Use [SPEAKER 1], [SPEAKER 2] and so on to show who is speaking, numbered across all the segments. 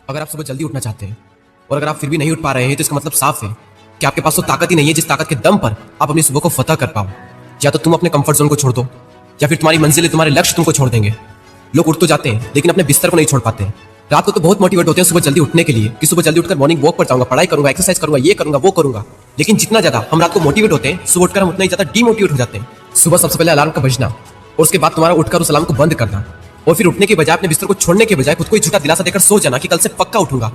[SPEAKER 1] अगर आप सुबह जल्दी उठना चाहते हैं और अगर आप फिर भी नहीं उठ पा रहे हैं तो इसका मतलब साफ है कि आपके पास तो ताकत ही नहीं है जिस ताकत के दम पर आप अपनी सुबह को फतह कर पाओ। या तो तुम अपने कंफर्ट जोन को छोड़ दो या फिर तुम्हारी मंजिल तुम्हारे लक्ष्य तुमको छोड़ देंगे। लोग उठ तो जाते हैं लेकिन अपने बिस्तर को नहीं छोड़ पाते। रात को तो बहुत मोटिवेट होते हैं सुबह जल्दी उठने के लिए कि सुबह जल्दी उठकर मॉर्निंग वॉक पर जाऊंगा, पढ़ाई करूंगा, एक्सरसाइज करूंगा, ये करूंगा, वो करूंगा। लेकिन जितना ज्यादा हम रात को मोटिवेट होते हैं सुबह उठकर हम उतना ही ज्यादा डीमोटिवेट हो जाते हैं। सुबह सबसे पहले अलार्म का बजना और उसके बाद तुम्हारा उठकर उस अलार्म को बंद करना और फिर उठने के बजाय अपने बिस्तर को छोड़ने के बजाय खुद को झूठा दिलासा देकर सो जाना कि कल से पक्का उठूंगा।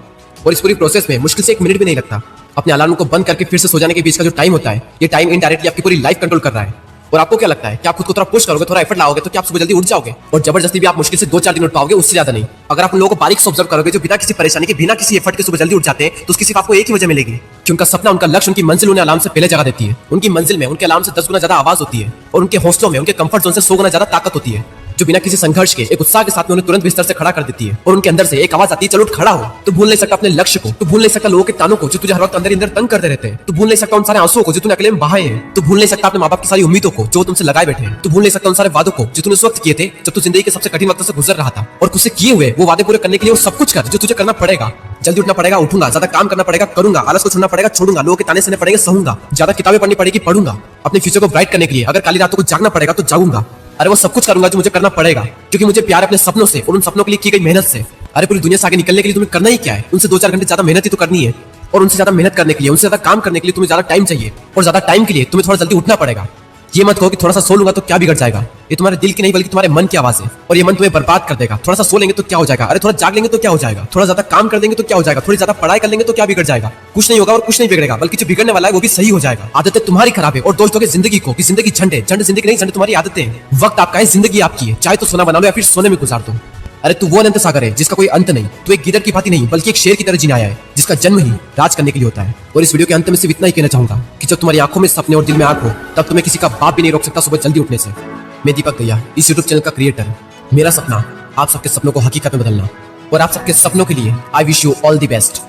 [SPEAKER 1] और इस पूरी प्रोसेस में मुश्किल से 1 मिनट भी नहीं लगता। अपने अलार्म को बंद करके फिर से सो जाने के बीच का जो टाइम होता है ये टाइम इनडायरेक्टली आपकी पूरी लाइफ कंट्रोल कर रहा है। और आपको क्या लगता है कि आप खुद को थोड़ा पुश करोगे, थोड़ा एफर्ट लाओगे तो क्या आप सुबह जल्दी उठ जाओगे? और जबरदस्ती भी आप मुश्किल से 2-4 दिन उठ पाओगे, उससे ज्यादा नहीं। अगर आप उन लोगों को बारीक से ऑब्जर्व करोगे जो बिना किसी परेशानी के, बिना किसी एफर्ट के सुबह जल्दी उठ जाते हैं तो उसकी सिर्फ आपको एक ही वजह मिलेगी कि उनका सपना, उनका लक्ष्य, उनकी मंजिल उन्हें अलार्म से पहले जगह देती है। उनकी मंजिल में उनके अलार्म से 10 गुना ज्यादा आवाज होती है और उनके हौसलों में, उनके कंफर्ट जोन से 100 गुना ज्यादा ताकत होती है जो बिना किसी संघर्ष के एक उत्साह के साथ में उन्हें तुरंत बिस्तर से खड़ा कर देती है। और उनके अंदर से एक आवाज आती है, चलो उठ खड़ा हो। तो भूल नहीं सकता अपने लक्ष्य को, तो भूल नहीं सकता लोगों के तानों को जो तुझे हर वक्त अंदर तंग करते रहते हैं। तो भूल नहीं सकता उन सारे आंसुओं को जो तूने अकेले में बहाए हैं। तो भूल नहीं सकता अपने माँ बाप की सारी उम्मीदों को जो तुमसे लगाए बैठे हैं। तो भूल नहीं सकता उन सारे वादों को जो तूने उस वक्त किए थे जब तू जिंदगी के सबसे कठिन वक्त से गुजर रहा था। और खुद से किए हुए वो वादे पूरे करने के लिए वो सब कुछ कर जो तुझे करना पड़ेगा। जल्दी उठना पड़ेगा, उठूंगा, ज्यादा काम करना पड़ेगा, करूंगा, आलस को छोड़ना पड़ेगा, छोड़ूंगा, लोगों के ताने सुनने पड़ेंगे, सहूंगा, ज्यादा किताबें पढ़नी पड़ेगी, पढ़ूंगा, अपने फ्यूचर को ब्राइट करने के लिए अगर काली रातों को जागना पड़ेगा तो जागूंगा। अरे वो सब कुछ करूंगा जो मुझे करना पड़ेगा क्योंकि मुझे प्यार है अपने सपनों से और उन सपनों के लिए की गई मेहनत से। अरे पूरी दुनिया से आगे निकलने के लिए तुम्हें करना ही क्या है? उनसे 2-4 घंटे ज्यादा मेहनत ही तो करनी है। और उनसे ज्यादा मेहनत करने के लिए, उनसे ज्यादा काम करने के लिए तुम्हें ज्यादा टाइम चाहिए और ज्यादा टाइम के लिए तुम्हें थोड़ा जल्दी उठना पड़ेगा। ये मत कहो कि थोड़ा सा सो लूंगा तो क्या बिगड़ जाएगा। ये तुम्हारे दिल की नहीं बल्कि तुम्हारे मन की आवाज है और ये मन तुम्हें बर्बाद कर देगा। थोड़ा सा सो लेंगे तो क्या हो जाएगा? अरे थोड़ा जाग लेंगे तो क्या हो जाएगा? थोड़ा ज्यादा काम कर देंगे तो क्या हो जाएगा? थोड़ी ज्यादा पढ़ाई कर लेंगे तो क्या बिगड़ जाएगा? कुछ नहीं होगा और कुछ नहीं बिगड़ेगा, बल्कि जो बिगड़ने वाला है वो भी सही हो जाएगा। आदतें तुम्हारी खराब है और दोष दोगे जिंदगी को कि जिंदगी झंड है। झंड जिंदगी नहीं, झंड तुम्हारी आदतें हैं। वक्त आपका है, जिंदगी आपकी है। चाहे तो सोना बना लो या फिर सोने में गुजार दो। अरे तू वो अनंत सागर है जिसका कोई अंत नहीं। तू एक गिदड़ की भांति नहीं बल्कि एक शेर की तरह जीने आया है जिसका जन्म ही राज करने के लिए होता है। और इस वीडियो के अंत में सिर्फ इतना ही कहना चाहूंगा कि जब तुम्हारी आंखों में सपने और दिल में आंख हो तब तुम्हें किसी का बाप भी नहीं रोक सकता सुबह जल्दी उठने से। मैं दीपक गैया, इस यूट्यूब चैनल का क्रिएटर। मेरा सपना आप सबके सपनों को हकीकत में बदलना और आप सबके सपनों के लिए I wish you all the best.